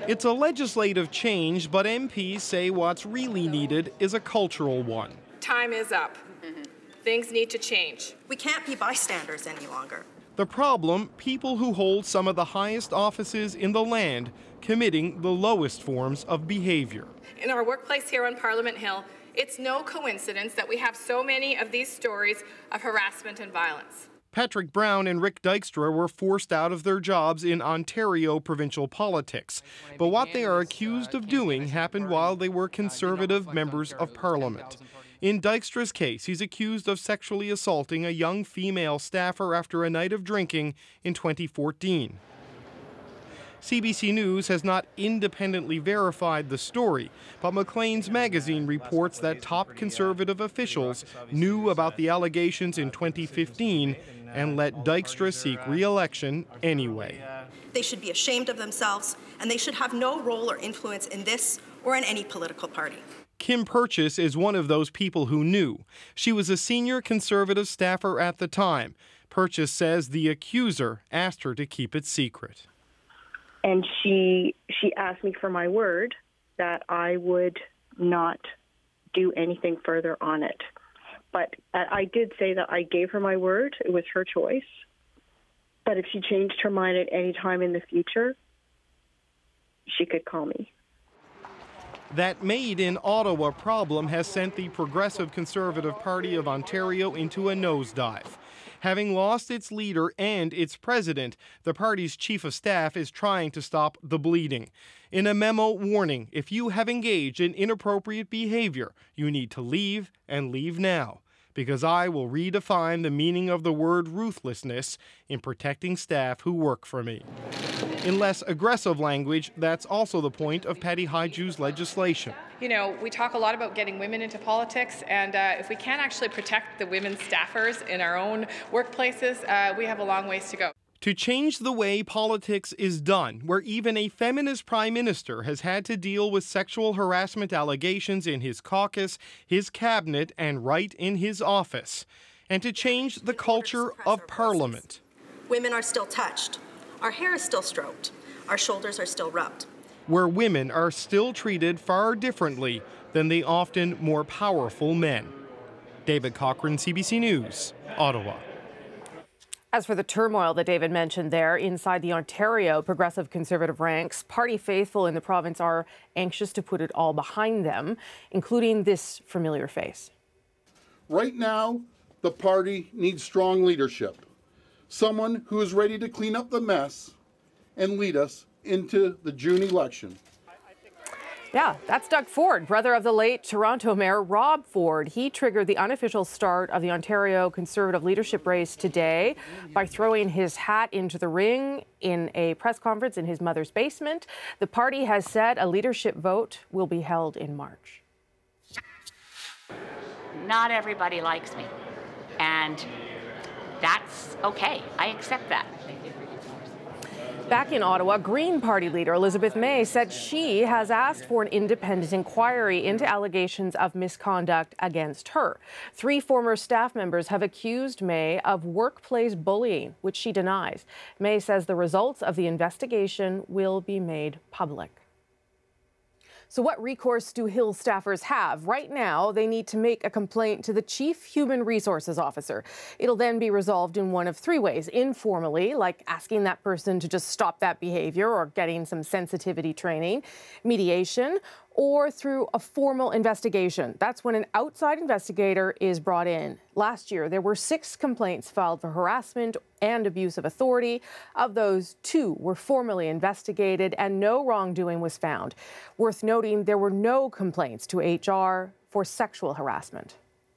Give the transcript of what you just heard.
It's a legislative change, but MPs say what's really needed is a cultural one. Time is up. Things need to change. We can't be bystanders any longer. The problem, people who hold some of the highest offices in the land committing the lowest forms of behavior. In our workplace here on Parliament Hill, it's no coincidence that we have so many of these stories of harassment and violence. Patrick Brown and Rick Dykstra were forced out of their jobs in Ontario provincial politics. But what they are accused of doing happened while they were Conservative members of Parliament. In Dykstra's case, he's accused of sexually assaulting a young female staffer after a night of drinking in 2014. CBC News has not independently verified the story, but Maclean's magazine reports that top Conservative officials knew about the allegations in 2015 and let Dykstra seek re-election anyway. They should be ashamed of themselves, and they should have no role or influence in this or in any political party. Kim Purchase is one of those people who knew. She was a senior Conservative staffer at the time. Purchase says the accuser asked her to keep it secret. And she asked me for my word that I would not do anything further on it. But I did say that I gave her my word. It was her choice. But if she changed her mind at any time in the future, she could call me. That Made in Ottawa problem has sent the Progressive Conservative Party of Ontario into a nosedive. Having lost its leader and its president, the party's chief of staff is trying to stop the bleeding. In a memo warning, if you have engaged in inappropriate behavior, you need to leave and leave now, because I will redefine the meaning of the word ruthlessness in protecting staff who work for me. In less aggressive language, that's also the point of Patty Hajdu's legislation. You know, we talk a lot about getting women into politics, and if we can't actually protect the women staffers in our own workplaces, we have a long ways to go. To change the way politics is done, where even a feminist prime minister has had to deal with sexual harassment allegations in his caucus, his cabinet, and right in his office. And to change the culture of Parliament. Women are still touched. Our hair is still stroked. Our shoulders are still rubbed. Where women are still treated far differently than the often more powerful men. David Cochran, CBC News, Ottawa. As for the turmoil that David mentioned there inside the Ontario Progressive Conservative ranks, party faithful in the province are anxious to put it all behind them, including this familiar face. Right now, the party needs strong leadership. Someone who is ready to clean up the mess and lead us into the June election. Yeah, that's Doug Ford, brother of the late Toronto Mayor Rob Ford. He triggered the unofficial start of the Ontario Conservative leadership race today by throwing his hat into the ring in a press conference in his mother's basement. The party has said a leadership vote will be held in March. Not everybody likes me, and that's okay. I accept that. Back in Ottawa, Green Party leader Elizabeth May said she has asked for an independent inquiry into allegations of misconduct against her. 3 former staff members have accused May of workplace bullying, which she denies. May says the results of the investigation will be made public. So what recourse do Hill staffers have? Right now, they need to make a complaint to the Chief Human Resources Officer. It'll then be resolved in one of 3 ways. Informally, like asking that person to just stop that behavior or getting some sensitivity training, mediation, or through a formal investigation. That's when an outside investigator is brought in. Last year, there were 6 complaints filed for harassment and abuse of authority. Of those, 2 were formally investigated and no wrongdoing was found. Worth noting, there were no complaints to HR for sexual harassment.